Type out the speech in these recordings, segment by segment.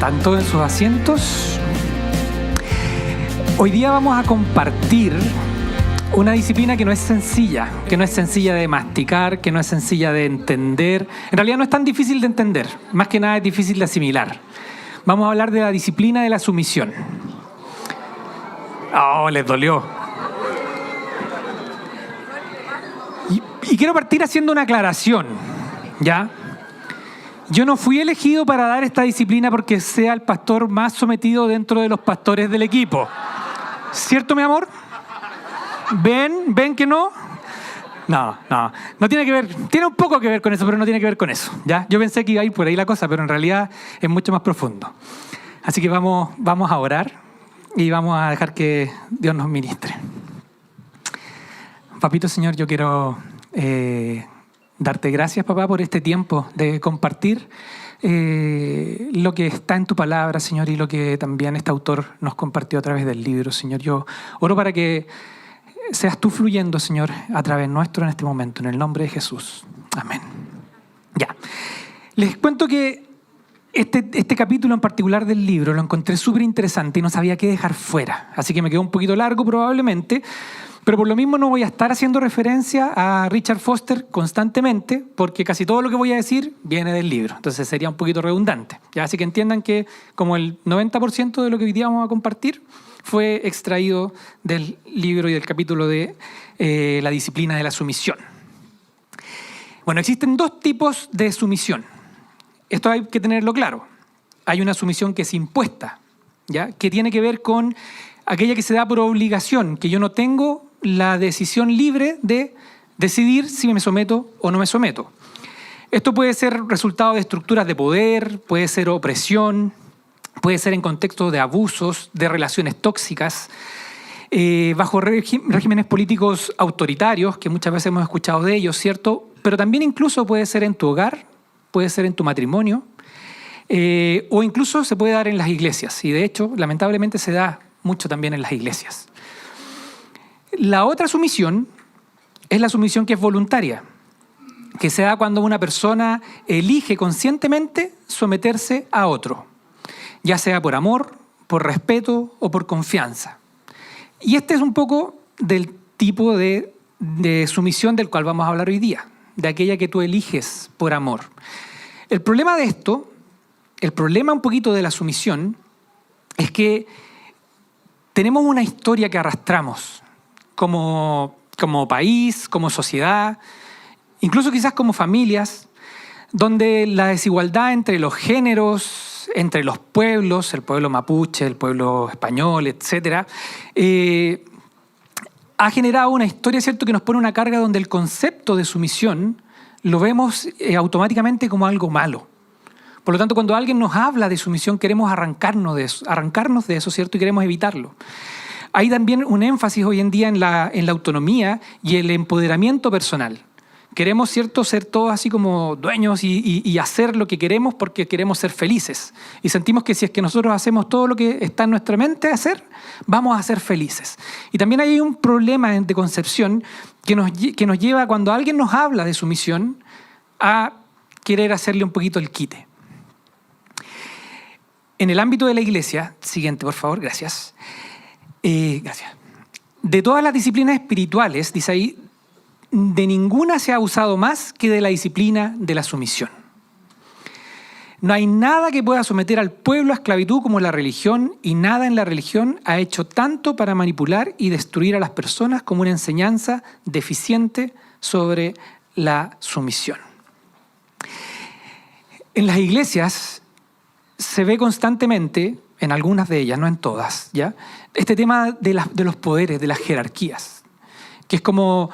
¿Están todos en sus asientos? Hoy día vamos a compartir una disciplina que no es sencilla de masticar, que no es sencilla de entender. En realidad no es tan difícil de entender, más que nada es difícil de asimilar. Vamos a hablar de la disciplina de la sumisión. Oh, les dolió. Y quiero partir haciendo una aclaración, ¿ya? Yo no fui elegido para dar esta disciplina porque sea el pastor más sometido dentro de los pastores del equipo. ¿Cierto, mi amor? ¿Ven que no? No tiene que ver, tiene un poco que ver con eso, pero no tiene que ver con eso, ¿ya? Yo pensé que iba a ir por ahí la cosa, pero en realidad es mucho más profundo. Así que vamos a orar y vamos a dejar que Dios nos ministre. Papito Señor, yo quiero darte gracias, papá, por este tiempo de compartir lo que está en tu palabra, Señor, y lo que también este autor nos compartió a través del libro, Señor. Yo oro para que seas tú fluyendo, Señor, a través nuestro en este momento, en el nombre de Jesús. Amén. Ya. Les cuento que este capítulo en particular del libro lo encontré súper interesante y no sabía qué dejar fuera. Así que me quedó un poquito largo probablemente, pero por lo mismo no voy a estar haciendo referencia a Richard Foster constantemente, porque casi todo lo que voy a decir viene del libro. Entonces sería un poquito redundante. ¿Ya? Así que entiendan que como el 90% de lo que hoy día vamos a compartir fue extraído del libro y del capítulo de la disciplina de la sumisión. Bueno, existen dos tipos de sumisión. Esto hay que tenerlo claro. Hay una sumisión que es impuesta, ¿ya? Que tiene que ver con aquella que se da por obligación, que yo no tengo la decisión libre de decidir si me someto o no me someto. Esto puede ser resultado de estructuras de poder, puede ser opresión, puede ser en contexto de abusos, de relaciones tóxicas, bajo regímenes políticos autoritarios, que muchas veces hemos escuchado de ellos, ¿cierto? Pero también incluso puede ser en tu hogar, puede ser en tu matrimonio, o incluso se puede dar en las iglesias. Y de hecho, lamentablemente se da mucho también en las iglesias. La otra sumisión es la sumisión que es voluntaria, que se da cuando una persona elige conscientemente someterse a otro, ya sea por amor, por respeto o por confianza. Y este es un poco del tipo de sumisión del cual vamos a hablar hoy día, de aquella que tú eliges por amor. El problema de esto, el problema un poquito de la sumisión, es que tenemos una historia que arrastramos como país, como sociedad, incluso quizás como familias, donde la desigualdad entre los géneros, entre los pueblos, el pueblo mapuche, el pueblo español, etc., ha generado una historia, ¿cierto?, que nos pone una carga donde el concepto de sumisión lo vemos automáticamente como algo malo. Por lo tanto, cuando alguien nos habla de sumisión, queremos arrancarnos de eso, ¿cierto?, y queremos evitarlo. Hay también un énfasis hoy en día en la autonomía y el empoderamiento personal. Queremos, ¿cierto?, ser todos así como dueños y hacer lo que queremos porque queremos ser felices. Y sentimos que si es que nosotros hacemos todo lo que está en nuestra mente hacer, vamos a ser felices. Y también hay un problema de concepción que nos lleva, cuando alguien nos habla de sumisión, a querer hacerle un poquito el quite. En el ámbito de la iglesia, siguiente por favor, gracias. Gracias. De todas las disciplinas espirituales, dice ahí, de ninguna se ha usado más que de la disciplina de la sumisión. No hay nada que pueda someter al pueblo a esclavitud como la religión, y nada en la religión ha hecho tanto para manipular y destruir a las personas como una enseñanza deficiente sobre la sumisión. En las iglesias se ve constantemente, en algunas de ellas, no en todas, ¿ya?, este tema de los poderes, de las jerarquías, que es como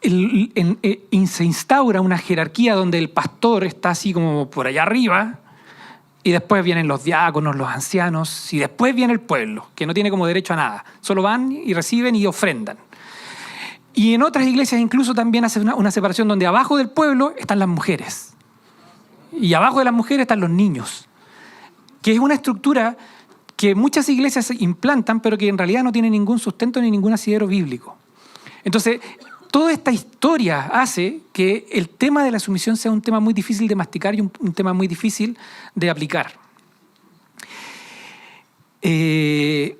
se instaura una jerarquía donde el pastor está así como por allá arriba, y después vienen los diáconos, los ancianos, y después viene el pueblo, que no tiene como derecho a nada. Solo van y reciben y ofrendan. Y en otras iglesias incluso también hace una separación donde abajo del pueblo están las mujeres. Y abajo de las mujeres están los niños. Que es una estructura que muchas iglesias implantan, pero que en realidad no tiene ningún sustento ni ningún asidero bíblico. Entonces, toda esta historia hace que el tema de la sumisión sea un tema muy difícil de masticar y un tema muy difícil de aplicar. Hay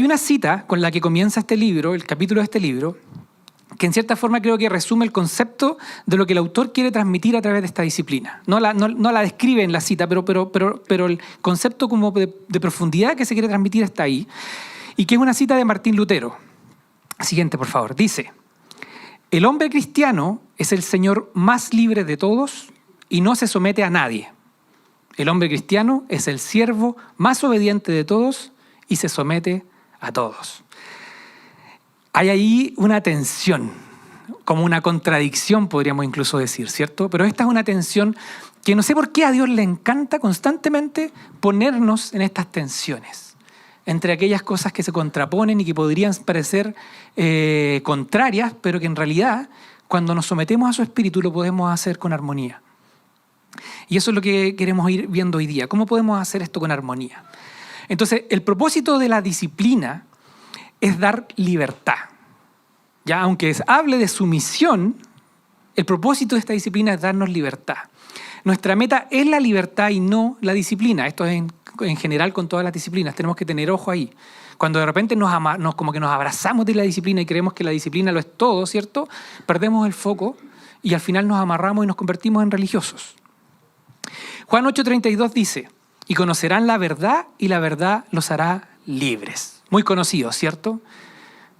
una cita con la que comienza este libro, el capítulo de este libro, que en cierta forma creo que resume el concepto de lo que el autor quiere transmitir a través de esta disciplina. No la describe en la cita, pero el concepto como de profundidad que se quiere transmitir está ahí, y que es una cita de Martín Lutero. Siguiente, por favor. Dice: el hombre cristiano es el señor más libre de todos y no se somete a nadie. El hombre cristiano es el siervo más obediente de todos y se somete a todos. Hay ahí una tensión, como una contradicción, podríamos incluso decir, ¿cierto? Pero esta es una tensión que no sé por qué a Dios le encanta constantemente ponernos en estas tensiones, entre aquellas cosas que se contraponen y que podrían parecer contrarias, pero que en realidad, cuando nos sometemos a su espíritu, lo podemos hacer con armonía. Y eso es lo que queremos ir viendo hoy día. ¿Cómo podemos hacer esto con armonía? Entonces, el propósito de la disciplina es dar libertad. Ya, aunque hable de sumisión, el propósito de esta disciplina es darnos libertad. Nuestra meta es la libertad y no la disciplina. Esto es en general con todas las disciplinas. Tenemos que tener ojo ahí. Cuando de repente como que nos abrazamos de la disciplina y creemos que la disciplina lo es todo, ¿cierto? Perdemos el foco y al final nos amarramos y nos convertimos en religiosos. Juan 8:32 dice: y conocerán la verdad y la verdad los hará libres. Muy conocido, ¿cierto?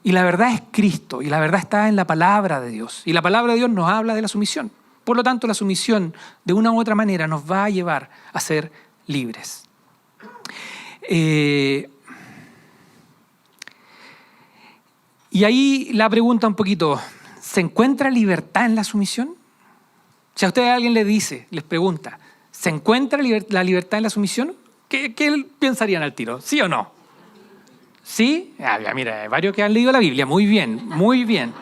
Y la verdad es Cristo, y la verdad está en la palabra de Dios. Y la palabra de Dios nos habla de la sumisión. Por lo tanto, la sumisión, de una u otra manera, nos va a llevar a ser libres. Y ahí la pregunta un poquito: ¿se encuentra libertad en la sumisión? Si a ustedes alguien les pregunta, ¿se encuentra la libertad en la sumisión? ¿Qué pensarían al tiro? ¿Sí o no? ¿Sí? Mira, hay varios que han leído la Biblia. Muy bien, muy bien.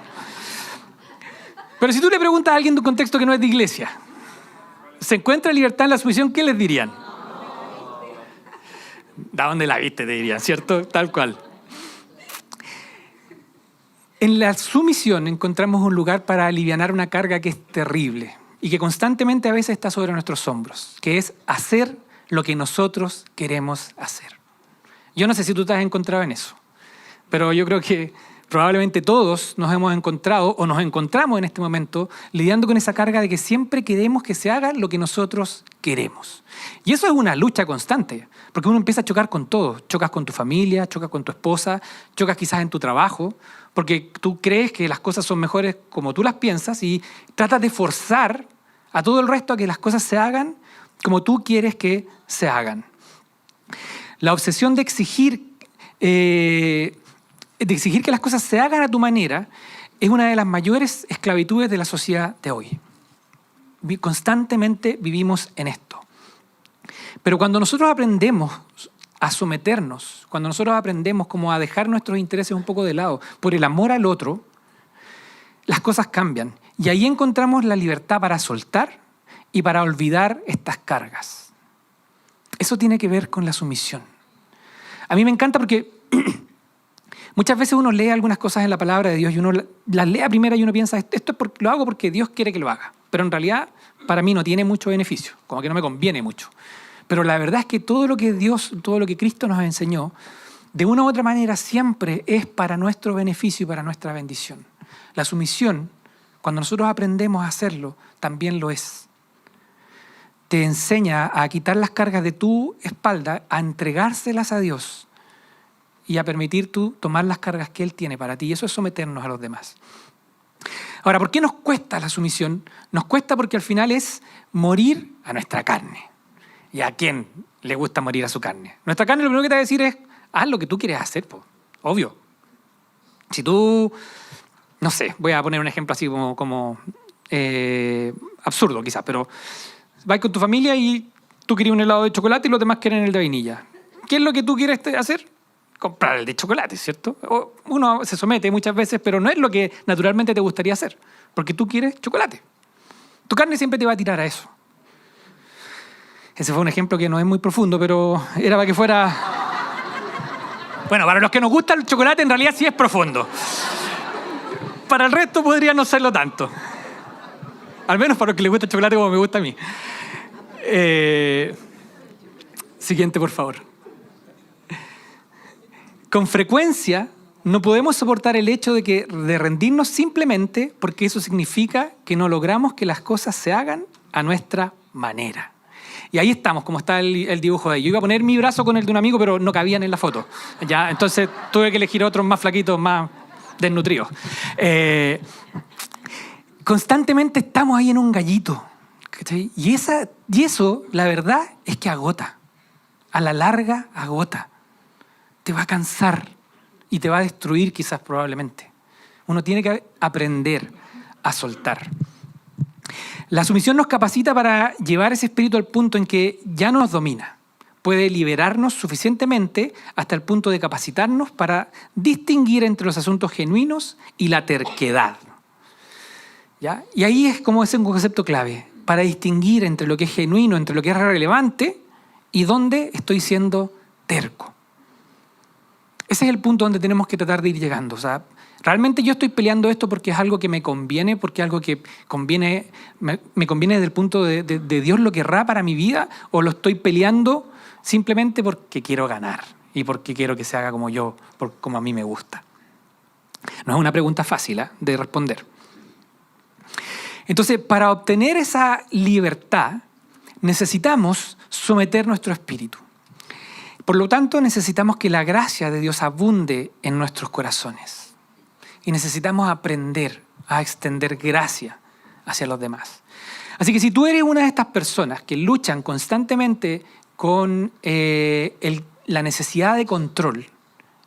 Pero si tú le preguntas a alguien de un contexto que no es de iglesia, ¿se encuentra libertad en la sumisión? ¿Qué les dirían? ¿De dónde la viste? Te dirían, ¿cierto? Tal cual. En la sumisión encontramos un lugar para alivianar una carga que es terrible y que constantemente a veces está sobre nuestros hombros, que es hacer lo que nosotros queremos hacer. Yo no sé si tú te has encontrado en eso, pero yo creo que probablemente todos nos hemos encontrado o nos encontramos en este momento lidiando con esa carga de que siempre queremos que se haga lo que nosotros queremos. Y eso es una lucha constante, porque uno empieza a chocar con todo. Chocas con tu familia, chocas con tu esposa, chocas quizás en tu trabajo, porque tú crees que las cosas son mejores como tú las piensas y tratas de forzar a todo el resto a que las cosas se hagan como tú quieres que se hagan. La obsesión de exigir que las cosas se hagan a tu manera es una de las mayores esclavitudes de la sociedad de hoy. Constantemente vivimos en esto. Pero cuando nosotros aprendemos a someternos, cuando nosotros aprendemos como a dejar nuestros intereses un poco de lado por el amor al otro, las cosas cambian. Y ahí encontramos la libertad para soltar y para olvidar estas cargas. Eso tiene que ver con la sumisión. A mí me encanta porque muchas veces uno lee algunas cosas en la palabra de Dios y uno las lee a primera y uno piensa, esto lo hago porque Dios quiere que lo haga. Pero en realidad, para mí no tiene mucho beneficio, como que no me conviene mucho. Pero la verdad es que todo lo que Dios, todo lo que Cristo nos enseñó, de una u otra manera siempre es para nuestro beneficio y para nuestra bendición. La sumisión, cuando nosotros aprendemos a hacerlo, también lo es. Te enseña a quitar las cargas de tu espalda, a entregárselas a Dios y a permitir tú tomar las cargas que Él tiene para ti. Y eso es someternos a los demás. Ahora, ¿por qué nos cuesta la sumisión? Nos cuesta porque al final es morir a nuestra carne. ¿Y a quién le gusta morir a su carne? Nuestra carne lo primero que te va a decir es, haz lo que tú quieres hacer, po. Obvio. Si tú, no sé, voy a poner un ejemplo así como absurdo quizás, pero vas con tu familia y tú quieres un helado de chocolate y los demás quieren el de vainilla. ¿Qué es lo que tú quieres hacer? Comprar el de chocolate, ¿cierto? Uno se somete muchas veces, pero no es lo que naturalmente te gustaría hacer, porque tú quieres chocolate. Tu carne siempre te va a tirar a eso. Ese fue un ejemplo que no es muy profundo, pero era para que fuera... Bueno, para los que nos gusta el chocolate en realidad sí es profundo. Para el resto podría no serlo tanto. Al menos para los que les gusta el chocolate como me gusta a mí. Siguiente, por favor. Con frecuencia no podemos soportar el hecho de rendirnos simplemente porque eso significa que no logramos que las cosas se hagan a nuestra manera. Y ahí estamos, como está el dibujo de ahí. Yo iba a poner mi brazo con el de un amigo, pero no cabían en la foto. ¿Ya? Entonces tuve que elegir otros más flaquitos, más desnutridos. Constantemente estamos ahí en un gallito. ¿Cachai? Y eso, la verdad, es que agota. A la larga, agota. Te va a cansar y te va a destruir quizás probablemente. Uno tiene que aprender a soltar. La sumisión nos capacita para llevar ese espíritu al punto en que ya no nos domina. Puede liberarnos suficientemente hasta el punto de capacitarnos para distinguir entre los asuntos genuinos y la terquedad. ¿Ya? Y ahí es como es un concepto clave, para distinguir entre lo que es genuino, entre lo que es relevante y dónde estoy siendo terco. Ese es el punto donde tenemos que tratar de ir llegando. O sea, ¿realmente yo estoy peleando esto porque es algo que me conviene, porque es algo que me conviene desde el punto de Dios lo querrá para mi vida? ¿O lo estoy peleando simplemente porque quiero ganar y porque quiero que se haga como yo, como a mí me gusta? No es una pregunta fácil de responder. Entonces, para obtener esa libertad, necesitamos someter nuestro espíritu. Por lo tanto, necesitamos que la gracia de Dios abunde en nuestros corazones. Y necesitamos aprender a extender gracia hacia los demás. Así que si tú eres una de estas personas que luchan constantemente con la necesidad de control,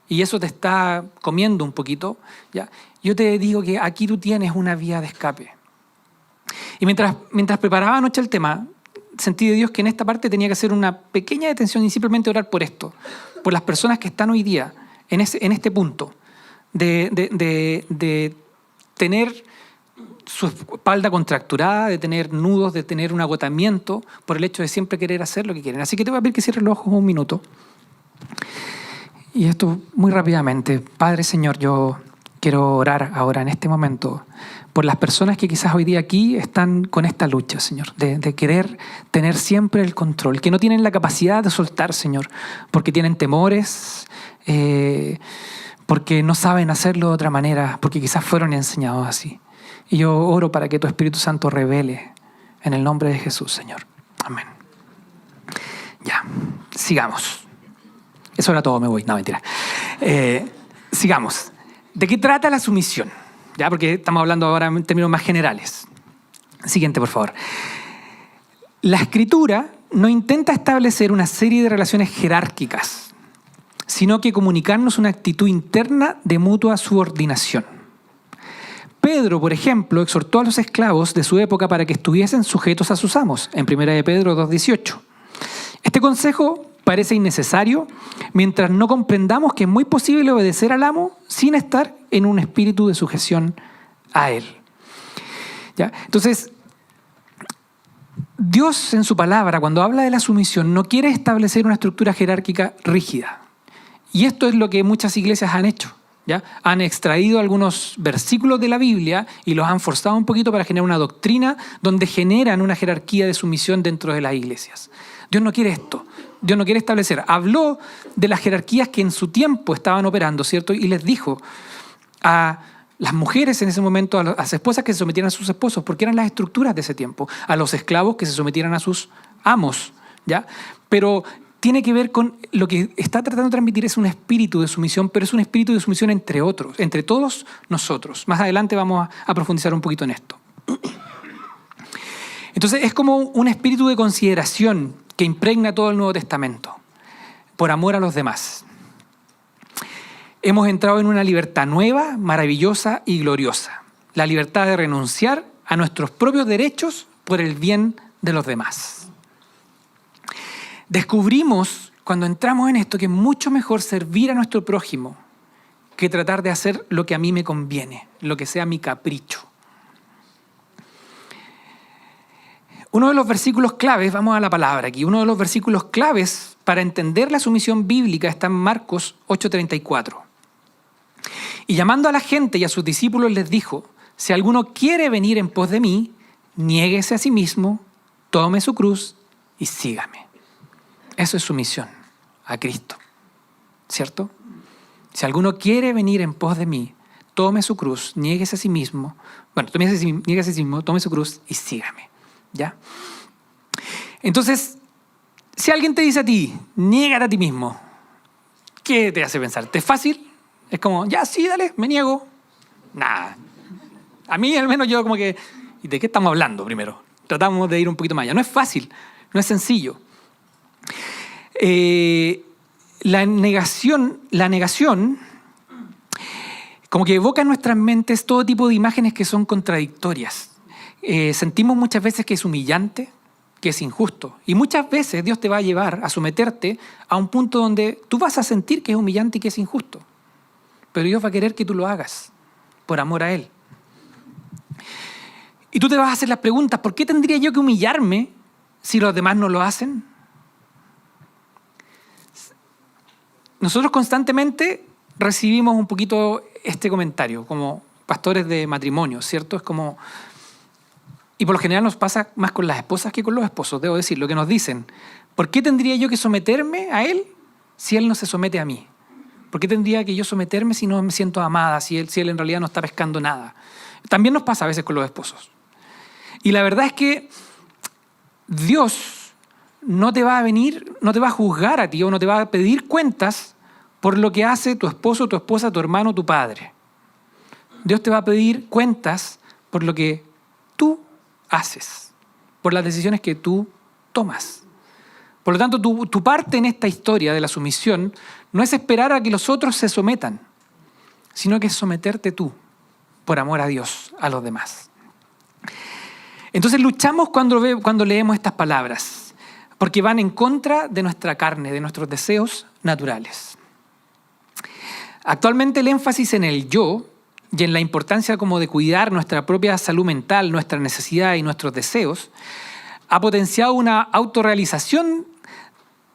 y eso te está comiendo un poquito, ¿ya? Yo te digo que aquí tú tienes una vía de escape. Y mientras preparaba anoche el tema, sentí de Dios que en esta parte tenía que hacer una pequeña detención y simplemente orar por esto, por las personas que están hoy día en este punto de tener su espalda contracturada, de tener nudos, de tener un agotamiento por el hecho de siempre querer hacer lo que quieren. Así que te voy a pedir que cierres los ojos un minuto. Y esto muy rápidamente. Padre Señor, yo quiero orar ahora en este momento por las personas que quizás hoy día aquí están con esta lucha, Señor, de querer tener siempre el control, que no tienen la capacidad de soltar, Señor, porque tienen temores, porque no saben hacerlo de otra manera, porque quizás fueron enseñados así. Y yo oro para que tu Espíritu Santo revele en el nombre de Jesús, Señor. Amén. Ya, sigamos. Eso era todo, me voy. No, mentira. Sigamos. ¿De qué trata la sumisión? Ya, porque estamos hablando ahora en términos más generales. Siguiente, por favor. La Escritura no intenta establecer una serie de relaciones jerárquicas, sino que comunicarnos una actitud interna de mutua subordinación. Pedro, por ejemplo, exhortó a los esclavos de su época para que estuviesen sujetos a sus amos, en 1 de Pedro 2:18. Este consejo parece innecesario mientras no comprendamos que es muy posible obedecer al amo sin estar en un espíritu de sujeción a él. ¿Ya? Entonces, Dios en su palabra, cuando habla de la sumisión, no quiere establecer una estructura jerárquica rígida. Y esto es lo que muchas iglesias han hecho. ¿Ya? Han extraído algunos versículos de la Biblia y los han forzado un poquito para generar una doctrina donde generan una jerarquía de sumisión dentro de las iglesias. Dios no quiere esto. Dios no quiere establecer. Habló de las jerarquías que en su tiempo estaban operando, ¿cierto? Y les dijo a las mujeres en ese momento, a las esposas que se sometieran a sus esposos, porque eran las estructuras de ese tiempo, a los esclavos que se sometieran a sus amos, ¿ya? Pero tiene que ver con lo que está tratando de transmitir es un espíritu de sumisión, pero es un espíritu de sumisión entre otros, entre todos nosotros. Más adelante vamos a profundizar un poquito en esto. Entonces es como un espíritu de consideración que impregna todo el Nuevo Testamento, por amor a los demás. Hemos entrado en una libertad nueva, maravillosa y gloriosa. La libertad de renunciar a nuestros propios derechos por el bien de los demás. Descubrimos, cuando entramos en esto, que es mucho mejor servir a nuestro prójimo que tratar de hacer lo que a mí me conviene, lo que sea mi capricho. Uno de los versículos claves, vamos a la palabra aquí, uno de los versículos claves para entender la sumisión bíblica está en Marcos 8:34. Y llamando a la gente y a sus discípulos les dijo, si alguno quiere venir en pos de mí, niéguese a sí mismo, tome su cruz y sígame. Eso es sumisión a Cristo, ¿cierto? Si alguno quiere venir en pos de mí, tome su cruz, niéguese a sí mismo. Bueno, niéguese a sí mismo, tome su cruz y sígame. ¿Ya? Entonces, si alguien te dice a ti, niégate a ti mismo, ¿qué te hace pensar? ¿Te es fácil? Es como, ya, sí, dale, me niego. Nada. A mí, al menos, yo como que, ¿y de qué estamos hablando primero? Tratamos de ir un poquito más allá. No es fácil, no es sencillo. La negación como que evoca en nuestras mentes todo tipo de imágenes que son contradictorias. Sentimos muchas veces que es humillante, que es injusto. Y muchas veces Dios te va a llevar a someterte a un punto donde tú vas a sentir que es humillante y que es injusto. Pero Dios va a querer que tú lo hagas por amor a Él. Y tú te vas a hacer las preguntas, ¿por qué tendría yo que humillarme si los demás no lo hacen? Nosotros constantemente recibimos un poquito este comentario como pastores de matrimonio, ¿cierto? Es como... Y por lo general nos pasa más con las esposas que con los esposos, debo decir, lo que nos dicen. ¿Por qué tendría yo que someterme a Él si Él no se somete a mí? ¿Por qué tendría que yo someterme si no me siento amada, si él en realidad no está pescando nada? También nos pasa a veces con los esposos. Y la verdad es que Dios no te va a juzgar a ti o no te va a pedir cuentas por lo que hace tu esposo, tu esposa, tu hermano, tu padre. Dios te va a pedir cuentas por lo que tú haces, por las decisiones que tú tomas. Por lo tanto, tu parte en esta historia de la sumisión no es esperar a que los otros se sometan, sino que es someterte tú, por amor a Dios, a los demás. Entonces luchamos cuando leemos estas palabras, porque van en contra de nuestra carne, de nuestros deseos naturales. Actualmente el énfasis en el yo y en la importancia como de cuidar nuestra propia salud mental, nuestra necesidad y nuestros deseos, ha potenciado una autorrealización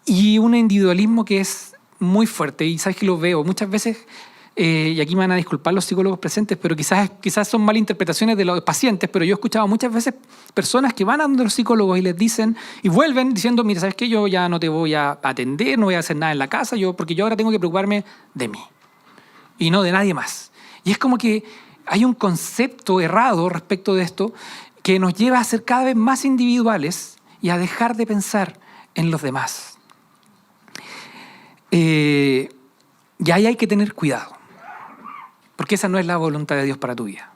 y un individualismo que es muy fuerte. Y sabes que lo veo muchas veces, y aquí me van a disculpar los psicólogos presentes, pero quizás son malinterpretaciones de los pacientes, pero yo he escuchado muchas veces personas que van a donde los psicólogos y les dicen, y vuelven diciendo, mira, ¿sabes qué? Yo ya no te voy a atender, no voy a hacer nada en la casa, porque yo ahora tengo que preocuparme de mí y no de nadie más. Y es como que hay un concepto errado respecto de esto que nos lleva a ser cada vez más individuales y a dejar de pensar en los demás. Y ahí hay que tener cuidado, porque esa no es la voluntad de Dios para tu vida.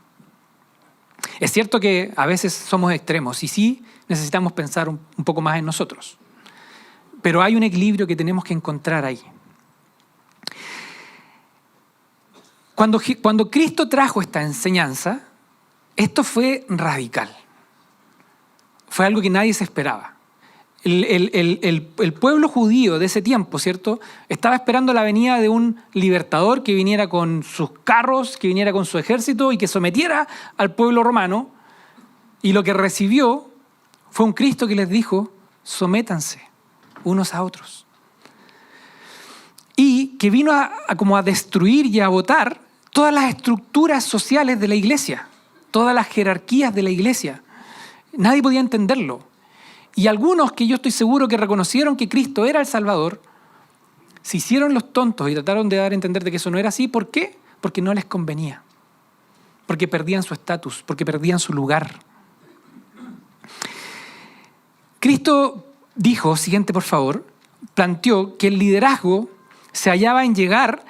Es cierto que a veces somos extremos y sí necesitamos pensar un poco más en nosotros, pero hay un equilibrio que tenemos que encontrar ahí. Cuando Cristo trajo esta enseñanza, esto fue radical. Fue algo que nadie se esperaba. El pueblo judío de ese tiempo, ¿cierto?, estaba esperando la venida de un libertador que viniera con sus carros, que viniera con su ejército y que sometiera al pueblo romano. Y lo que recibió fue un Cristo que les dijo, sométanse unos a otros. Y que vino como a destruir y a botar todas las estructuras sociales de la iglesia, todas las jerarquías de la iglesia. Nadie podía entenderlo. Y algunos que yo estoy seguro que reconocieron que Cristo era el Salvador, se hicieron los tontos y trataron de dar a entender de que eso no era así. ¿Por qué? Porque no les convenía. Porque perdían su estatus, porque perdían su lugar. Cristo dijo, siguiente por favor, planteó que el liderazgo se hallaba en llegar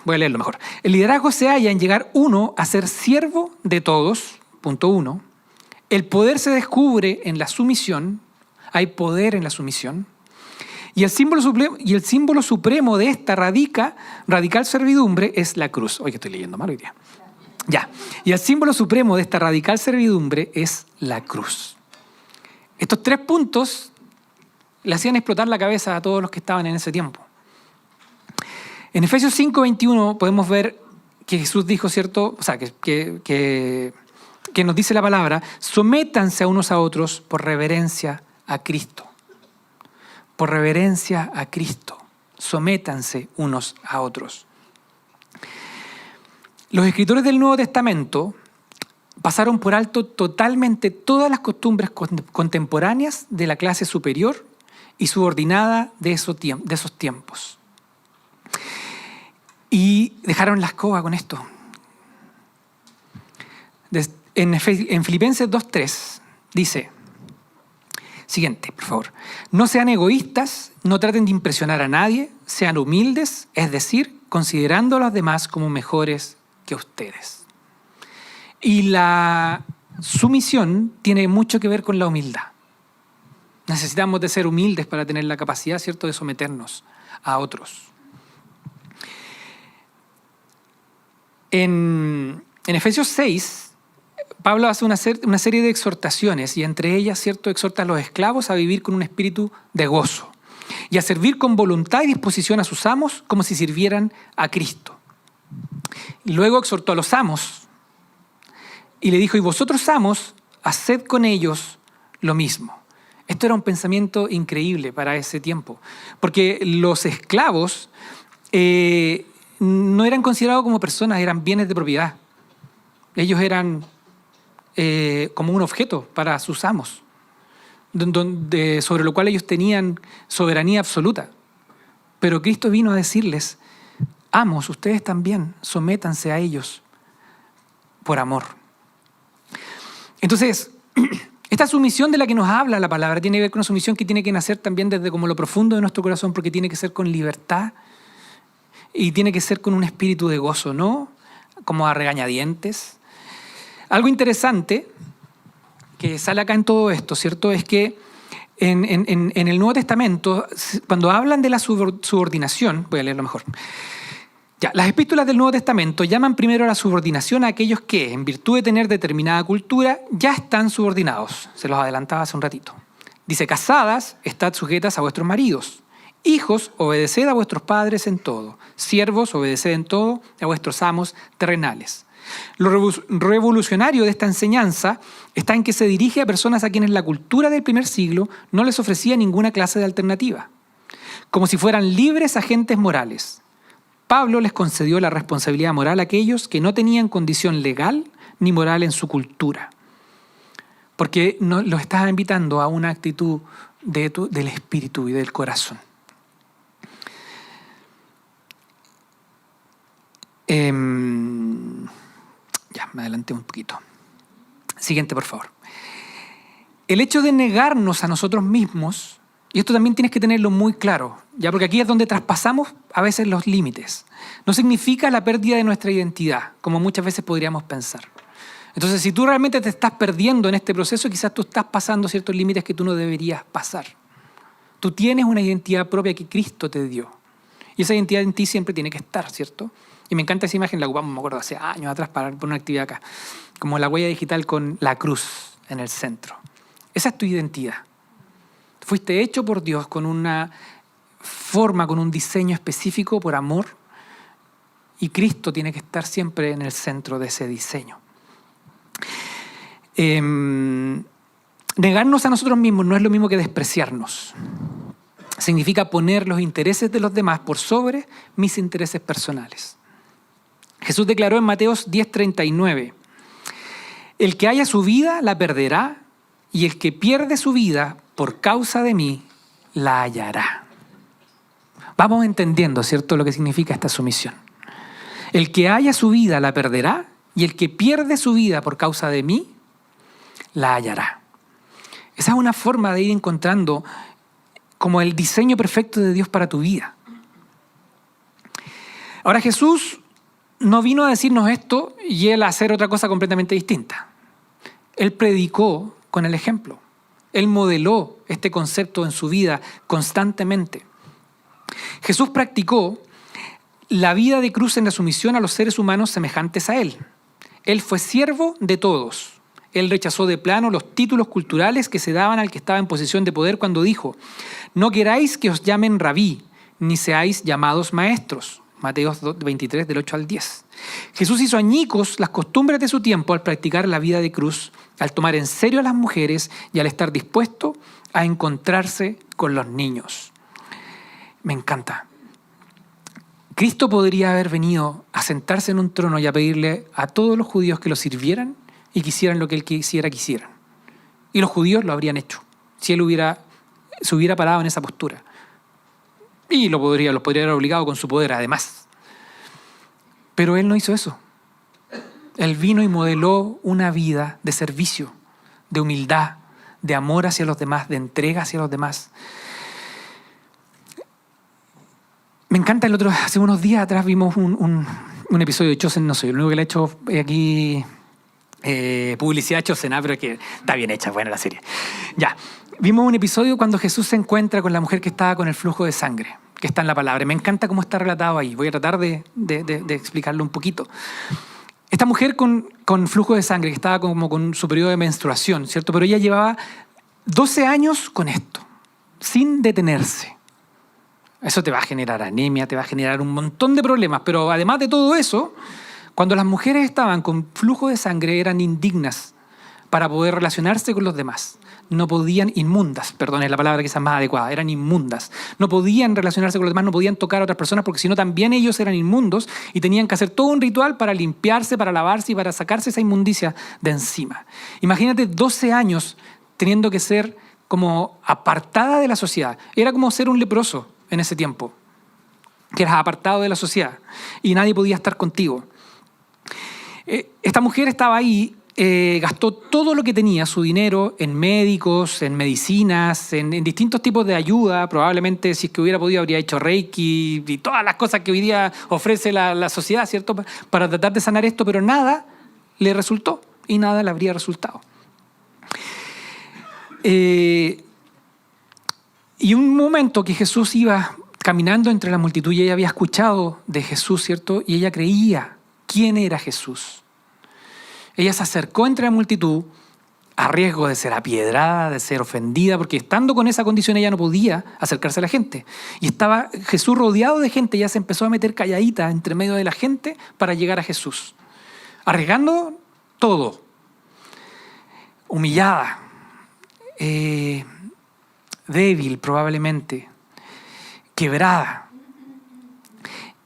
voy a leerlo mejor. El liderazgo se halla en llegar uno a ser siervo de todos, punto 1. El poder se descubre en la sumisión, hay poder en la sumisión. Y el símbolo supremo de esta radical servidumbre es la cruz. Oye, que estoy leyendo mal hoy día. Ya. Y el símbolo supremo de esta radical servidumbre es la cruz. Estos 3 puntos le hacían explotar la cabeza a todos los que estaban en ese tiempo. En Efesios 5:21 podemos ver que Jesús dijo, ¿cierto? O sea, que nos dice la palabra, sométanse a unos a otros por reverencia a Cristo. Por reverencia a Cristo. Sométanse unos a otros. Los escritores del Nuevo Testamento pasaron por alto totalmente todas las costumbres contemporáneas de la clase superior y subordinada de esos tiempos. Y dejaron la escoba con esto. En Filipenses 2:3 dice, siguiente, por favor. No sean egoístas, no traten de impresionar a nadie, sean humildes, es decir, considerando a los demás como mejores que ustedes. Y la sumisión tiene mucho que ver con la humildad. Necesitamos de ser humildes para tener la capacidad, ¿cierto?, de someternos a otros. En Efesios 6, Pablo hace una serie de exhortaciones y entre ellas, ¿cierto?, exhorta a los esclavos a vivir con un espíritu de gozo y a servir con voluntad y disposición a sus amos como si sirvieran a Cristo. Y luego exhortó a los amos y le dijo, y vosotros amos, haced con ellos lo mismo. Esto era un pensamiento increíble para ese tiempo, porque los esclavos no eran considerados como personas, eran bienes de propiedad. Ellos eran como un objeto para sus amos, sobre lo cual ellos tenían soberanía absoluta. Pero Cristo vino a decirles, amos, ustedes también, sométanse a ellos por amor. Entonces, esta sumisión de la que nos habla la palabra tiene que ver con una sumisión que tiene que nacer también desde como lo profundo de nuestro corazón, porque tiene que ser con libertad y tiene que ser con un espíritu de gozo, no como a regañadientes. Algo interesante que sale acá en todo esto, ¿cierto?, es que en el Nuevo Testamento, cuando hablan de la subordinación, voy a leerlo mejor. Ya, las epístolas del Nuevo Testamento llaman primero a la subordinación a aquellos que, en virtud de tener determinada cultura, ya están subordinados. Se los adelantaba hace un ratito. Dice, casadas, estad sujetas a vuestros maridos. Hijos, obedeced a vuestros padres en todo. Siervos, obedeced en todo a vuestros amos terrenales. Lo revolucionario de esta enseñanza está en que se dirige a personas a quienes la cultura del primer siglo no les ofrecía ninguna clase de alternativa. Como si fueran libres agentes morales. Pablo les concedió la responsabilidad moral a aquellos que no tenían condición legal ni moral en su cultura. Porque los estaba invitando a una actitud del espíritu y del corazón. Ya, me adelanté un poquito. Siguiente, por favor. El hecho de negarnos a nosotros mismos, y esto también tienes que tenerlo muy claro, ya, porque aquí es donde traspasamos a veces los límites. No significa la pérdida de nuestra identidad, como muchas veces podríamos pensar. Entonces, si tú realmente te estás perdiendo en este proceso, quizás tú estás pasando ciertos límites que tú no deberías pasar. Tú tienes una identidad propia que Cristo te dio. Y esa identidad en ti siempre tiene que estar, ¿cierto? Y me encanta esa imagen, la ocupamos, me acuerdo, hace años atrás para una actividad acá. Como la huella digital con la cruz en el centro. Esa es tu identidad. Fuiste hecho por Dios con una forma, con un diseño específico por amor. Y Cristo tiene que estar siempre en el centro de ese diseño. Negarnos a nosotros mismos no es lo mismo que despreciarnos. Significa poner los intereses de los demás por sobre mis intereses personales. Jesús declaró en Mateos 10:39, el que haya su vida la perderá y el que pierde su vida por causa de mí la hallará. Vamos entendiendo, ¿cierto?, lo que significa esta sumisión. El que haya su vida la perderá y el que pierde su vida por causa de mí la hallará. Esa es una forma de ir encontrando como el diseño perfecto de Dios para tu vida. Ahora, Jesús no vino a decirnos esto y él a hacer otra cosa completamente distinta. Él predicó con el ejemplo. Él modeló este concepto en su vida constantemente. Jesús practicó la vida de cruz en la sumisión a los seres humanos semejantes a él. Él fue siervo de todos. Él rechazó de plano los títulos culturales que se daban al que estaba en posición de poder cuando dijo, no queráis que os llamen rabí, ni seáis llamados maestros. Mateo 23, del 8 al 10. Jesús hizo añicos las costumbres de su tiempo al practicar la vida de cruz, al tomar en serio a las mujeres y al estar dispuesto a encontrarse con los niños. Me encanta. Cristo podría haber venido a sentarse en un trono y a pedirle a todos los judíos que lo sirvieran y quisieran lo que él quisieran. Y los judíos lo habrían hecho, si él se hubiera parado en esa postura. Y los podría haber obligado con su poder, además. Pero él no hizo eso. Él vino y modeló una vida de servicio, de humildad, de amor hacia los demás, de entrega hacia los demás. Me encanta hace unos días atrás vimos un episodio de Chosen, no soy el único que le he hecho aquí publicidad a Chosen, pero es que está bien hecha, buena la serie. Ya, vimos un episodio cuando Jesús se encuentra con la mujer que estaba con el flujo de sangre, que está en la palabra. Me encanta cómo está relatado ahí. Voy a tratar de explicarlo un poquito. Esta mujer con flujo de sangre, que estaba como con su periodo de menstruación, ¿cierto? Pero ella llevaba 12 años con esto, sin detenerse. Eso te va a generar anemia, te va a generar un montón de problemas. Pero además de todo eso, cuando las mujeres estaban con flujo de sangre, eran indignas para poder relacionarse con los demás. No podían, inmundas, perdón, es la palabra quizás más adecuada, eran inmundas. No podían relacionarse con los demás, no podían tocar a otras personas porque si no también ellos eran inmundos y tenían que hacer todo un ritual para limpiarse, para lavarse y para sacarse esa inmundicia de encima. Imagínate 12 años teniendo que ser como apartada de la sociedad. Era como ser un leproso en ese tiempo, que eras apartado de la sociedad y nadie podía estar contigo. Esta mujer estaba ahí, gastó todo lo que tenía, su dinero, en médicos, en medicinas, en distintos tipos de ayuda. Probablemente si es que hubiera podido habría hecho Reiki y todas las cosas que hoy día ofrece la sociedad, ¿cierto? Para tratar de sanar esto, pero nada le resultó y nada le habría resultado. Y un momento que Jesús iba caminando entre la multitud y ella había escuchado de Jesús, ¿cierto? Y ella creía quién era Jesús. Ella se acercó entre la multitud a riesgo de ser apiedrada, de ser ofendida, porque estando con esa condición ella no podía acercarse a la gente. Y estaba Jesús rodeado de gente, ella se empezó a meter calladita entre medio de la gente para llegar a Jesús, arriesgando todo, humillada, débil probablemente, quebrada.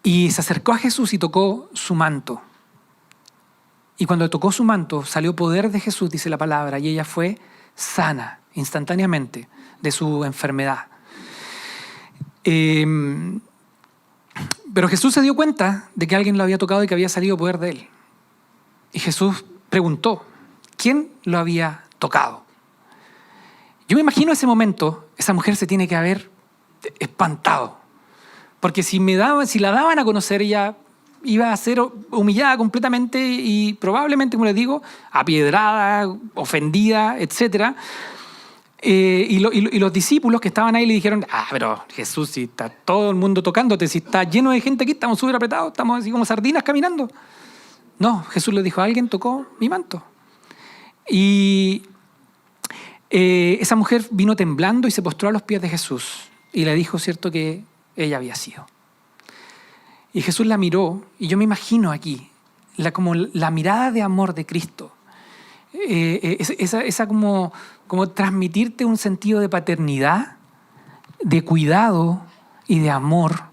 Y se acercó a Jesús y tocó su manto. Y cuando tocó su manto salió poder de Jesús, dice la palabra, y ella fue sana instantáneamente de su enfermedad. Pero Jesús se dio cuenta de que alguien lo había tocado y que había salido poder de él. Y Jesús preguntó, ¿quién lo había tocado? Yo me imagino ese momento, esa mujer se tiene que haber espantado. Porque si la daban a conocer, ella iba a ser humillada completamente y probablemente, como les digo, apiedrada, ofendida, etc. Y los discípulos que estaban ahí le dijeron, pero Jesús, si está todo el mundo tocándote, si está lleno de gente aquí, estamos súper apretados, estamos así como sardinas caminando. No, Jesús le dijo, alguien tocó mi manto. Y esa mujer vino temblando y se postró a los pies de Jesús y le dijo, cierto, que ella había sido. Y Jesús la miró, y yo me imagino aquí, como la mirada de amor de Cristo, esa como transmitirte un sentido de paternidad, de cuidado y de amor.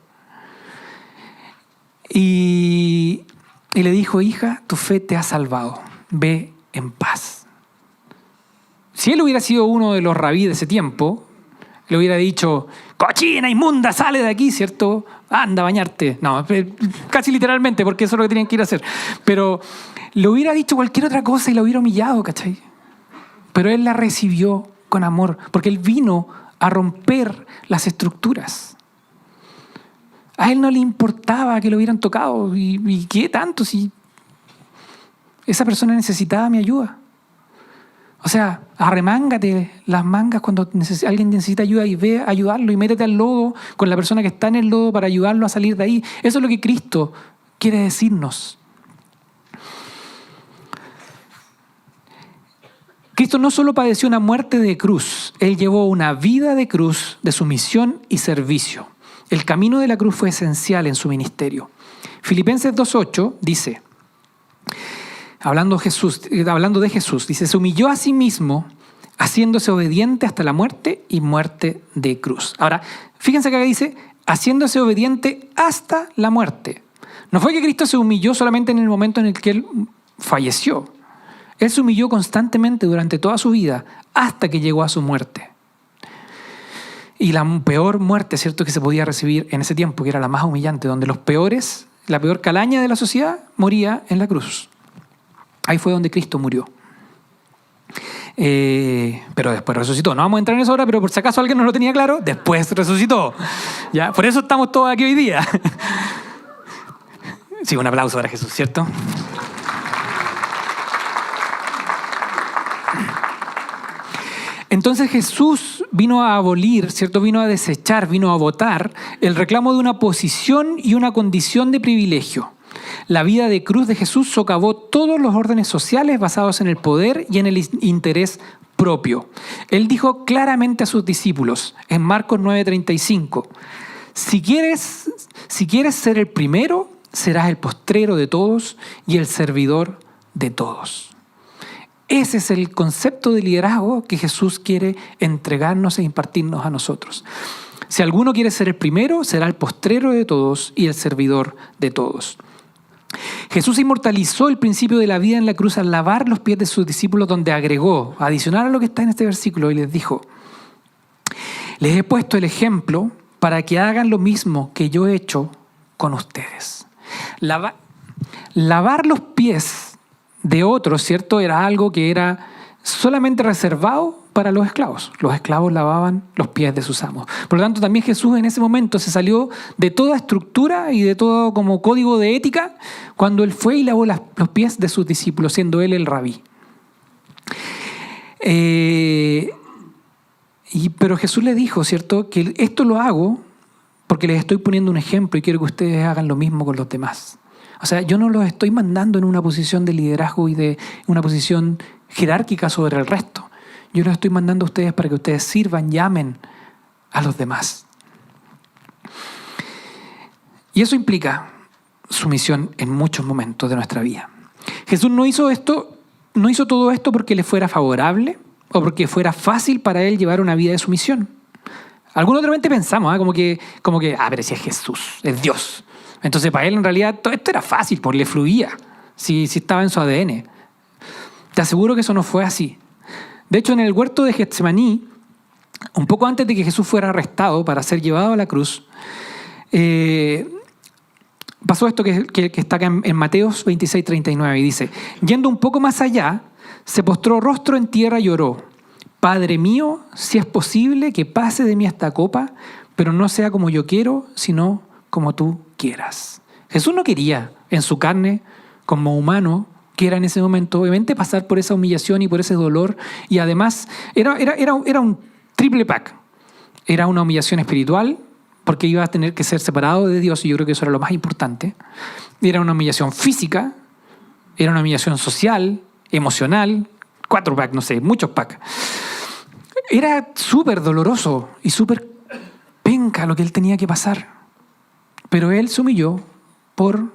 Y le dijo, hija, tu fe te ha salvado, ve en paz. Si él hubiera sido uno de los rabí de ese tiempo, le hubiera dicho, cochina, inmunda, sale de aquí, ¿cierto? Anda a bañarte. No, casi literalmente, porque eso es lo que tenían que ir a hacer. Pero le hubiera dicho cualquier otra cosa y la hubiera humillado, ¿cachai? Pero él la recibió con amor, porque él vino a romper las estructuras. A él no le importaba que lo hubieran tocado. ¿Y qué tanto si esa persona necesitaba mi ayuda? O sea, arremángate las mangas cuando alguien necesita ayuda y ve a ayudarlo y métete al lodo con la persona que está en el lodo para ayudarlo a salir de ahí. Eso es lo que Cristo quiere decirnos. Cristo no solo padeció una muerte de cruz, Él llevó una vida de cruz de sumisión y servicio. El camino de la cruz fue esencial en su ministerio. Filipenses 2:8 dice, hablando de Jesús, dice, se humilló a sí mismo, haciéndose obediente hasta la muerte y muerte de cruz. Ahora, fíjense que acá dice, haciéndose obediente hasta la muerte. No fue que Cristo se humilló solamente en el momento en el que Él falleció. Él se humilló constantemente durante toda su vida hasta que llegó a su muerte. Y la peor muerte, ¿cierto?, que se podía recibir en ese tiempo, que era la más humillante, donde los peores la peor calaña de la sociedad, moría en la cruz. Ahí fue donde Cristo murió. Pero después resucitó. No vamos a entrar en eso ahora, pero por si acaso alguien no lo tenía claro, después resucitó. ¿Ya? Por eso estamos todos aquí hoy día. Sí, un aplauso para Jesús, ¿cierto? Entonces Jesús vino a abolir, ¿cierto? Vino a desechar, vino a votar el reclamo de una posición y una condición de privilegio. La vida de cruz de Jesús socavó todos los órdenes sociales basados en el poder y en el interés propio. Él dijo claramente a sus discípulos en Marcos 9:35, si quieres ser el primero, serás el postrero de todos y el servidor de todos. Ese es el concepto de liderazgo que Jesús quiere entregarnos e impartirnos a nosotros. Si alguno quiere ser el primero, será el postrero de todos y el servidor de todos. Jesús inmortalizó el principio de la vida en la cruz al lavar los pies de sus discípulos, donde agregó, adicional a lo que está en este versículo, y les dijo, les he puesto el ejemplo para que hagan lo mismo que yo he hecho con ustedes. Lavar los pies de otros, ¿cierto? Era algo que era solamente reservado para los esclavos. Los esclavos lavaban los pies de sus amos. Por lo tanto, también Jesús en ese momento se salió de toda estructura y de todo como código de ética cuando Él fue y lavó los pies de sus discípulos, siendo Él el rabí. Pero Jesús le dijo, ¿cierto?, que esto lo hago porque les estoy poniendo un ejemplo y quiero que ustedes hagan lo mismo con los demás. O sea, yo no los estoy mandando en una posición de liderazgo y de una posición jerárquica sobre el resto. Yo los estoy mandando a ustedes para que ustedes sirvan, llamen a los demás. Y eso implica sumisión en muchos momentos de nuestra vida. Jesús no hizo todo esto porque le fuera favorable o porque fuera fácil para Él llevar una vida de sumisión. Algunos de repente pensamos, como que, pero si es Jesús, es Dios. Entonces para Él en realidad todo esto era fácil, porque le fluía, si estaba en su ADN. Te aseguro que eso no fue así. De hecho, en el huerto de Getsemaní, un poco antes de que Jesús fuera arrestado para ser llevado a la cruz, pasó esto que está acá en Mateos 26:39 y dice, yendo un poco más allá, se postró rostro en tierra y oró, Padre mío, si es posible que pase de mí esta copa, pero no sea como yo quiero, sino como tú quieras. Jesús no quería en su carne, como humano, que era en ese momento, obviamente pasar por esa humillación y por ese dolor, y además era un triple pack. Era una humillación espiritual, porque iba a tener que ser separado de Dios, y yo creo que eso era lo más importante. Era una humillación física, era una humillación social, emocional, 4 pack, no sé, muchos pack. Era súper doloroso y súper penca lo que él tenía que pasar. Pero Él se humilló por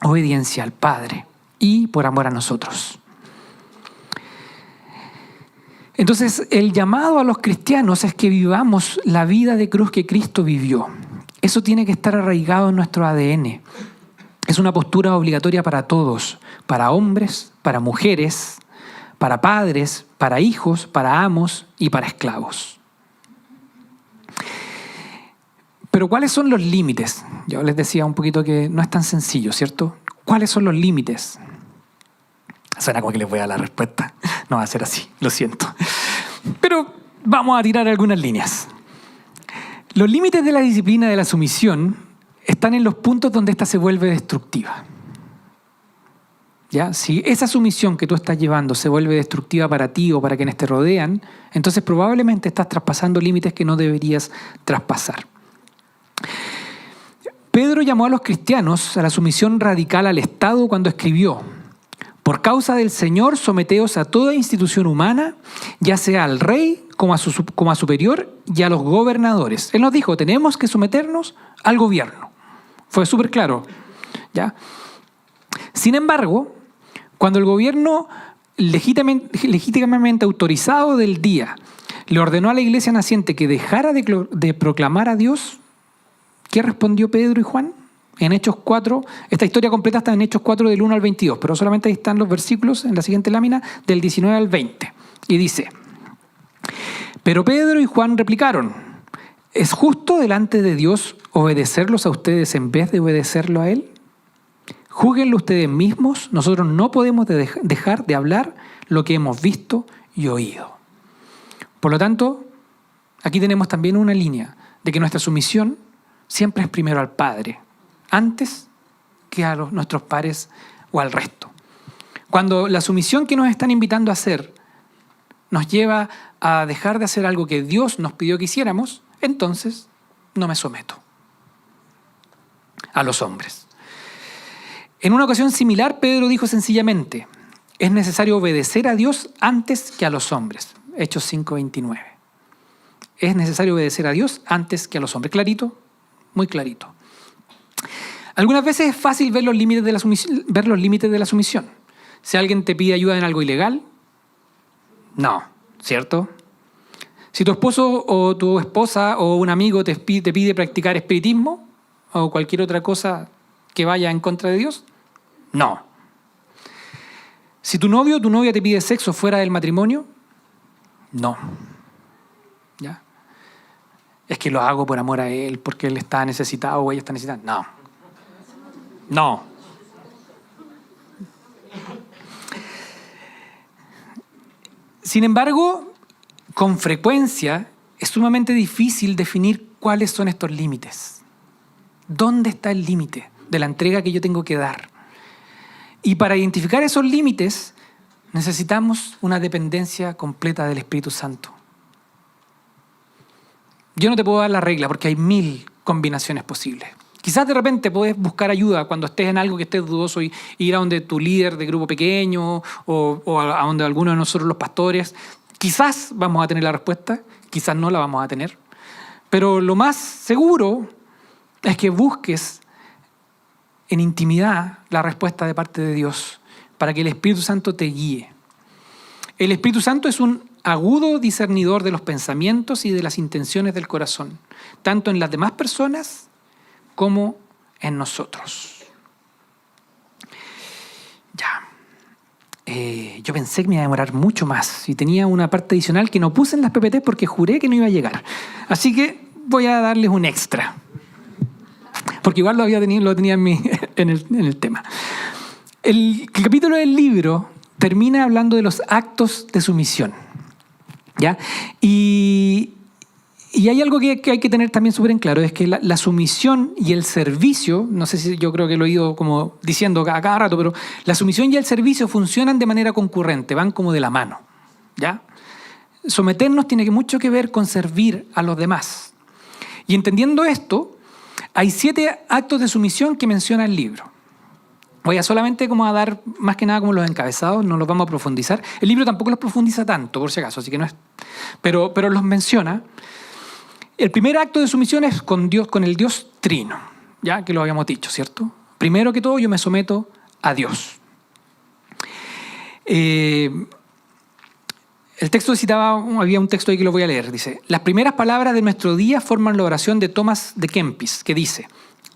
obediencia al Padre y por amor a nosotros. Entonces, el llamado a los cristianos es que vivamos la vida de cruz que Cristo vivió. Eso tiene que estar arraigado en nuestro ADN. Es una postura obligatoria para todos, para hombres, para mujeres, para padres, para hijos, para amos y para esclavos. Pero ¿cuáles son los límites? Yo les decía un poquito que no es tan sencillo, ¿cierto? ¿Cuáles son los límites? Suena como que les voy a dar la respuesta. No va a ser así, lo siento. Pero vamos a tirar algunas líneas. Los límites de la disciplina de la sumisión están en los puntos donde ésta se vuelve destructiva. ¿Ya? Si esa sumisión que tú estás llevando se vuelve destructiva para ti o para quienes te rodean, entonces probablemente estás traspasando límites que no deberías traspasar. Pedro llamó a los cristianos a la sumisión radical al Estado cuando escribió: por causa del Señor, someteos a toda institución humana, ya sea al rey como a superior y a los gobernadores. Él nos dijo, tenemos que someternos al gobierno. Fue súper claro, ¿ya? Sin embargo, cuando el gobierno legítimamente autorizado del día le ordenó a la iglesia naciente que dejara de proclamar a Dios, ¿qué respondió Pedro y Juan? En Hechos 4, esta historia completa está en Hechos 4 del 1 al 22, pero solamente ahí están los versículos en la siguiente lámina del 19 al 20. Y dice, pero Pedro y Juan replicaron, es justo delante de Dios obedecerlos a ustedes en vez de obedecerlo a Él? Júzguenlo ustedes mismos. Nosotros no podemos dejar de hablar lo que hemos visto y oído. Por lo tanto, aquí tenemos también una línea de que nuestra sumisión siempre es primero al Padre, antes que a nuestros pares o al resto. Cuando la sumisión que nos están invitando a hacer nos lleva a dejar de hacer algo que Dios nos pidió que hiciéramos, entonces no me someto a los hombres. En una ocasión similar, Pedro dijo sencillamente: es necesario obedecer a Dios antes que a los hombres. Hechos 5:29. Es necesario obedecer a Dios antes que a los hombres. Clarito, muy clarito. Algunas veces es fácil ver los límites de la sumisión. Si alguien te pide ayuda en algo ilegal, no, ¿cierto? Si tu esposo o tu esposa o un amigo te pide practicar espiritismo o cualquier otra cosa que vaya en contra de Dios, no. Si tu novio o tu novia te pide sexo fuera del matrimonio, no. ¿Ya? Es que lo hago por amor a él, porque él está necesitado o ella está necesitada. No. No. Sin embargo, con frecuencia es sumamente difícil definir cuáles son estos límites. ¿Dónde está el límite de la entrega que yo tengo que dar? Y para identificar esos límites necesitamos una dependencia completa del Espíritu Santo. Yo no te puedo dar la regla porque hay 1000 combinaciones posibles. Quizás de repente puedes buscar ayuda cuando estés en algo que estés dudoso y ir a donde tu líder de grupo pequeño o a donde alguno de nosotros los pastores. Quizás vamos a tener la respuesta, quizás no la vamos a tener. Pero lo más seguro es que busques en intimidad la respuesta de parte de Dios para que el Espíritu Santo te guíe. El Espíritu Santo es un agudo discernidor de los pensamientos y de las intenciones del corazón, tanto en las demás personas como en nosotros. Ya. Yo pensé que me iba a demorar mucho más y tenía una parte adicional que no puse en las PPT porque juré que no iba a llegar. Así que voy a darles un extra. Porque igual lo tenía en el tema. El capítulo del libro termina hablando de los actos de sumisión. ¿Ya? Y hay algo que hay que tener también súper en claro, es que la sumisión y el servicio, no sé si yo creo que lo he ido como diciendo a cada rato, pero la sumisión y el servicio funcionan de manera concurrente, van como de la mano. ¿Ya? Someternos tiene mucho que ver con servir a los demás. Y entendiendo esto, hay 7 actos de sumisión que menciona el libro. Voy a solamente como a dar más que nada como los encabezados, no los vamos a profundizar. El libro tampoco los profundiza tanto, por si acaso, así que no es. Pero los menciona. El primer acto de sumisión es con Dios, con el Dios Trino, ya que lo habíamos dicho, ¿cierto? Primero que todo, yo me someto a Dios. El texto citaba, había un texto ahí que lo voy a leer, dice: las primeras palabras de nuestro día forman la oración de Thomas de Kempis, que dice: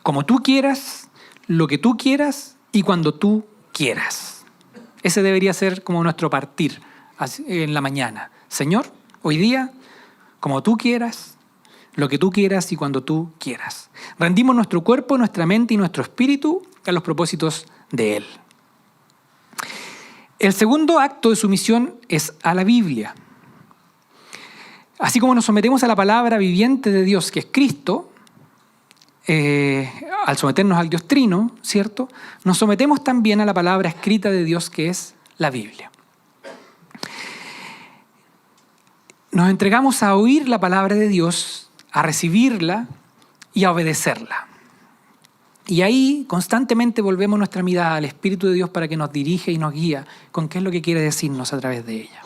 como tú quieras, lo que tú quieras y cuando tú quieras. Ese debería ser como nuestro partir en la mañana. Señor, hoy día, como tú quieras, lo que tú quieras y cuando tú quieras. Rendimos nuestro cuerpo, nuestra mente y nuestro espíritu a los propósitos de Él. El segundo acto de sumisión es a la Biblia. Así como nos sometemos a la palabra viviente de Dios, que es Cristo, al someternos al Dios Trino, ¿cierto? Nos sometemos también a la palabra escrita de Dios, que es la Biblia. Nos entregamos a oír la palabra de Dios, a recibirla y a obedecerla. Y ahí constantemente volvemos nuestra mirada al Espíritu de Dios para que nos dirija y nos guíe con qué es lo que quiere decirnos a través de ella.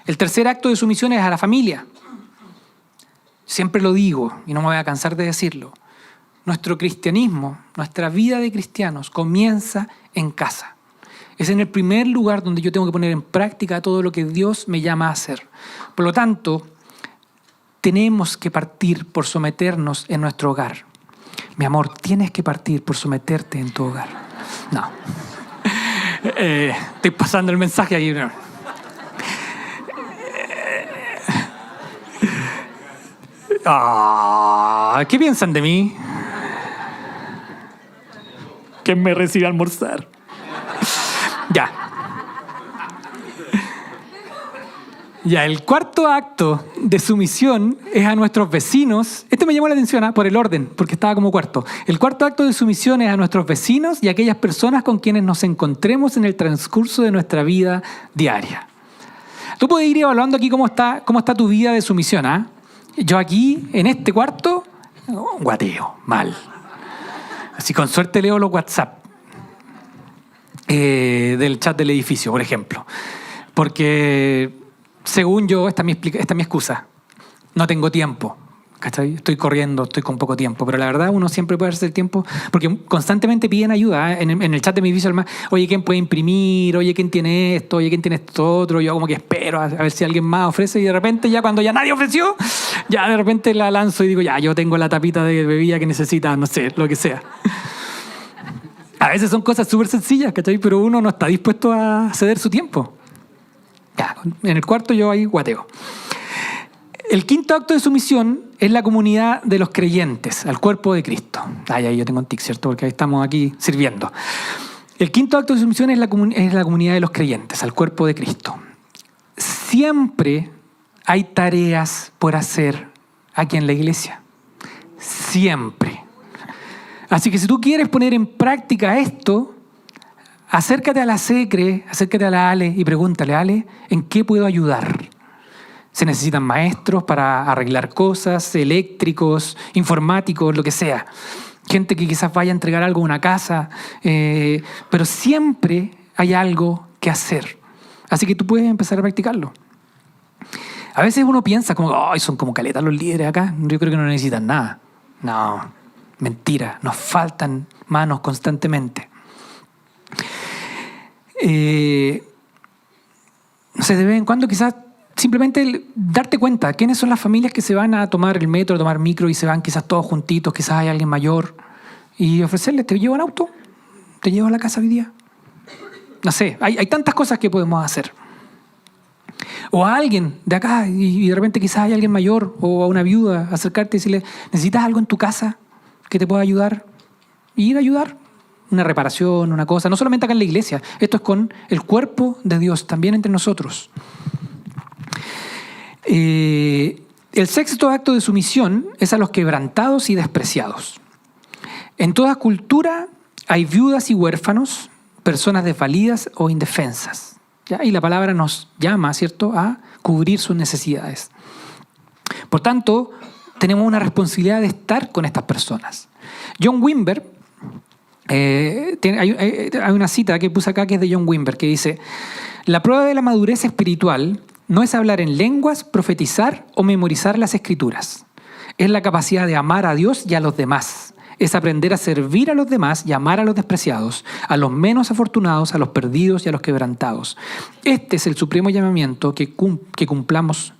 El tercer acto de sumisión es a la familia. Siempre lo digo y no me voy a cansar de decirlo. Nuestro cristianismo, nuestra vida de cristianos comienza en casa. Es en el primer lugar donde yo tengo que poner en práctica todo lo que Dios me llama a hacer. Por lo tanto, tenemos que partir por someternos en nuestro hogar. Mi amor, tienes que partir por someterte en tu hogar. No. Estoy pasando el mensaje aquí. ¿Qué piensan de mí? ¿Quién me recibe a almorzar? Ya. Ya, el cuarto acto de sumisión es a nuestros vecinos. Este me llamó la atención por el orden, porque estaba como cuarto. El cuarto acto de sumisión es a nuestros vecinos y a aquellas personas con quienes nos encontremos en el transcurso de nuestra vida diaria. Tú puedes ir evaluando aquí cómo está tu vida de sumisión. ¿Ah? Yo aquí, en este cuarto, guateo, mal. Así con suerte leo los WhatsApp del chat del edificio, por ejemplo. Porque, según yo, esta es mi excusa. No tengo tiempo. ¿Cachai? Estoy corriendo, estoy con poco tiempo. Pero la verdad, uno siempre puede hacer el tiempo, porque constantemente piden ayuda. En el chat de mi edificio, oye, ¿quién puede imprimir? Oye, ¿quién tiene esto? Oye, ¿quién tiene esto otro? Yo como que espero a ver si alguien más ofrece, y de repente, ya cuando ya nadie ofreció, ya de repente la lanzo y digo, ya, yo tengo la tapita de bebida que necesita, no sé, lo que sea. A veces son cosas súper sencillas, ¿cachai? Pero uno no está dispuesto a ceder su tiempo. Ya, en el cuarto yo ahí guateo. El quinto acto de sumisión es la comunidad de los creyentes, al cuerpo de Cristo. Ahí yo tengo un tic, ¿cierto? Porque ahí estamos aquí sirviendo. El quinto acto de sumisión es la comunidad de los creyentes, al cuerpo de Cristo. Siempre hay tareas por hacer aquí en la iglesia. Siempre. Así que si tú quieres poner en práctica esto, acércate a la Secre, acércate a la Ale y pregúntale, Ale, ¿en qué puedo ayudar? Se necesitan maestros para arreglar cosas, eléctricos, informáticos, lo que sea. Gente que quizás vaya a entregar algo a una casa, pero siempre hay algo que hacer. Así que tú puedes empezar a practicarlo. A veces uno piensa como, son como caletas los líderes acá. Yo creo que no necesitan nada. No, mentira. Nos faltan manos constantemente. No sé, de vez en cuando quizás simplemente darte cuenta quiénes son las familias que se van a tomar el metro, a tomar micro y se van quizás todos juntitos, quizás hay alguien mayor, y ofrecerles, te llevo en auto, te llevo a la casa hoy día. No sé, hay tantas cosas que podemos hacer. O a alguien de acá y de repente quizás hay alguien mayor o a una viuda, acercarte y decirle, ¿necesitas algo en tu casa que te pueda ayudar? Y ir a ayudar. Una reparación, una cosa, no solamente acá en la iglesia, esto es con el cuerpo de Dios, también entre nosotros. El sexto acto de sumisión es a los quebrantados y despreciados. En toda cultura hay viudas y huérfanos, personas desvalidas o indefensas. ¿Ya? Y la palabra nos llama, ¿cierto?, a cubrir sus necesidades. Por tanto, tenemos una responsabilidad de estar con estas personas. John Wimber, hay una cita que puse acá que es de John Wimber, que dice, la prueba de la madurez espiritual no es hablar en lenguas, profetizar o memorizar las escrituras. Es la capacidad de amar a Dios y a los demás. Es aprender a servir a los demás y amar a los despreciados, a los menos afortunados, a los perdidos y a los quebrantados. Este es el supremo llamamiento que cumplamos.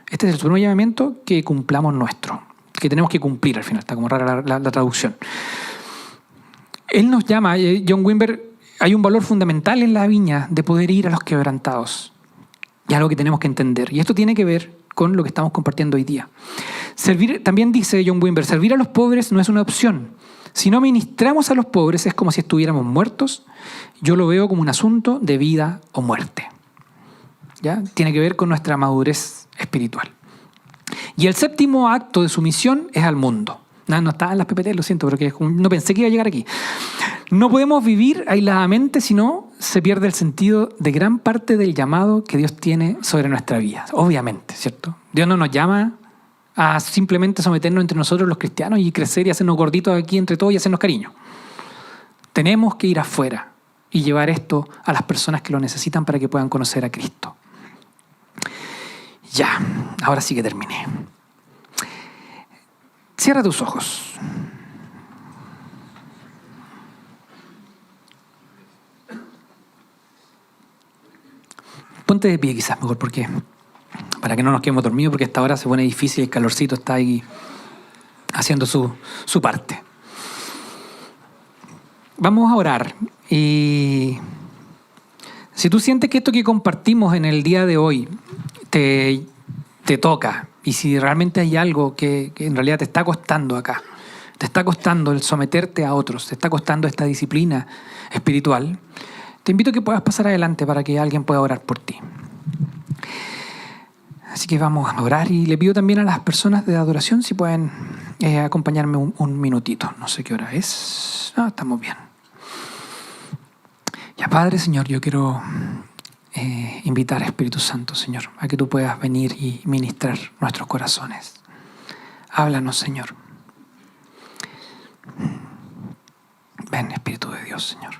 Este es el supremo llamamiento que cumplamos nuestro, que tenemos que cumplir al final. Está como rara la traducción. Él nos llama, John Wimber, hay un valor fundamental en la viña de poder ir a los quebrantados. Y algo que tenemos que entender. Y esto tiene que ver con lo que estamos compartiendo hoy día. También dice John Wimber, servir a los pobres no es una opción. Si no ministramos a los pobres es como si estuviéramos muertos. Yo lo veo como un asunto de vida o muerte. ¿Ya? Tiene que ver con nuestra madurez espiritual. Y el séptimo acto de sumisión es al mundo. No está en las PPT, lo siento, porque no pensé que iba a llegar aquí. No podemos vivir aisladamente, sino se pierde el sentido de gran parte del llamado que Dios tiene sobre nuestra vida. Obviamente, ¿cierto? Dios no nos llama a simplemente someternos entre nosotros los cristianos y crecer y hacernos gorditos aquí entre todos y hacernos cariño. Tenemos que ir afuera y llevar esto a las personas que lo necesitan para que puedan conocer a Cristo. Ya, ahora sí que terminé. Cierra tus ojos. Ponte de pie quizás mejor, porque para que no nos quedemos dormidos, porque a esta hora se pone difícil, el calorcito está ahí haciendo su parte. Vamos a orar. Y si tú sientes que esto que compartimos en el día de hoy te toca, y si realmente hay algo que en realidad te está costando acá, te está costando el someterte a otros, te está costando esta disciplina espiritual, te invito a que puedas pasar adelante para que alguien pueda orar por ti. Así que vamos a orar y le pido también a las personas de adoración si pueden acompañarme un minutito. No sé qué hora es. Estamos bien. Ya, Padre, Señor, yo quiero invitar a Espíritu Santo, Señor, a que tú puedas venir y ministrar nuestros corazones. Háblanos, Señor. Ven, Espíritu de Dios, Señor.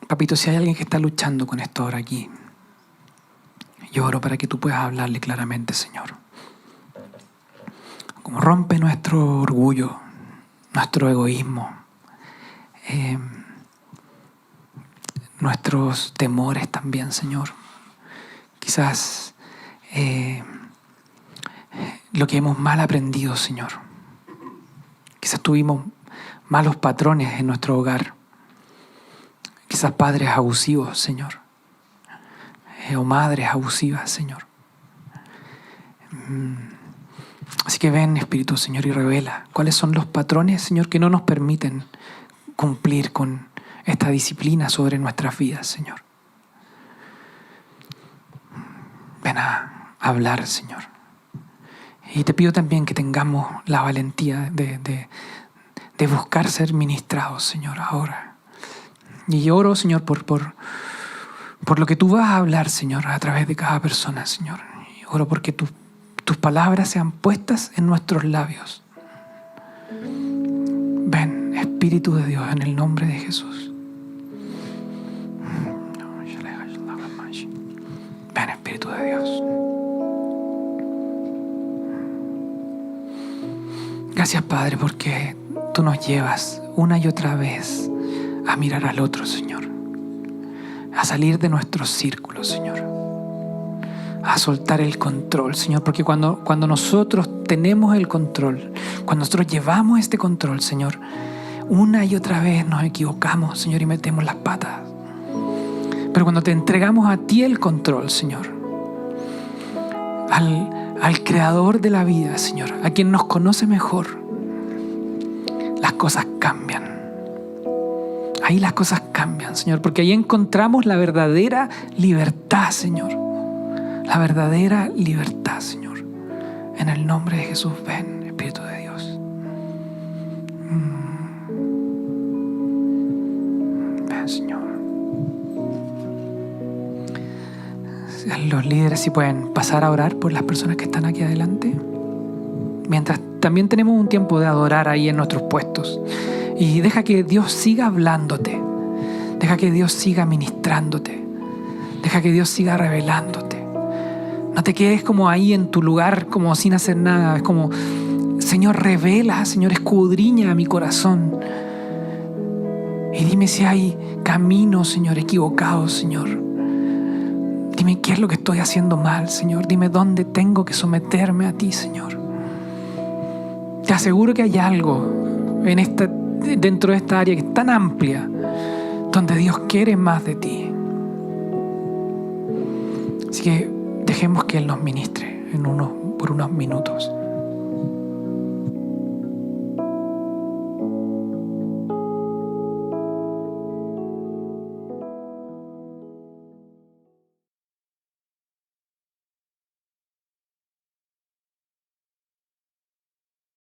Papito, si hay alguien que está luchando con esto ahora aquí, yo oro para que tú puedas hablarle claramente, Señor. Como rompe nuestro orgullo, nuestro egoísmo, nuestros temores también, Señor. Quizás lo que hemos mal aprendido, Señor. Quizás tuvimos malos patrones en nuestro hogar. Quizás padres abusivos, Señor. O madres abusivas, Señor. Así que ven, Espíritu, Señor, y revela cuáles son los patrones, Señor, que no nos permiten cumplir con esta disciplina sobre nuestras vidas, Señor. Ven a hablar, Señor. Y te pido también que tengamos la valentía de buscar ser ministrados, Señor, ahora. Y oro, Señor, por lo que tú vas a hablar, Señor, a través de cada persona, Señor. Y oro porque tus palabras sean puestas en nuestros labios. Ven, Espíritu de Dios, en el nombre de Jesús. Ven, Espíritu de Dios. Gracias, Padre, porque tú nos llevas una y otra vez a mirar al otro, Señor. A salir de nuestros círculos, Señor. A soltar el control, Señor. Porque cuando nosotros tenemos el control, cuando nosotros llevamos este control, Señor, una y otra vez nos equivocamos, Señor, y metemos las patas. Pero cuando te entregamos a ti el control, Señor, al Creador de la vida, Señor, a quien nos conoce mejor, las cosas cambian. Ahí las cosas cambian, Señor, porque ahí encontramos la verdadera libertad, Señor. La verdadera libertad, Señor. En el nombre de Jesús, ven, Espíritu de Dios. Ven, Señor. Los líderes, si pueden pasar a orar por las personas que están aquí adelante. Mientras también tenemos un tiempo de adorar ahí en nuestros puestos. Y deja que Dios siga hablándote. Deja que Dios siga ministrándote. Deja que Dios siga revelándote. No te quedes como ahí en tu lugar, como sin hacer nada. Es como, Señor, revela, Señor, escudriña mi corazón. Y dime si hay caminos, Señor, equivocados, Señor. Dime qué es lo que estoy haciendo mal, Señor. Dime dónde tengo que someterme a ti, Señor. Te aseguro que hay algo dentro de esta área que es tan amplia, donde Dios quiere más de ti. Así que dejemos que Él nos ministre por unos minutos.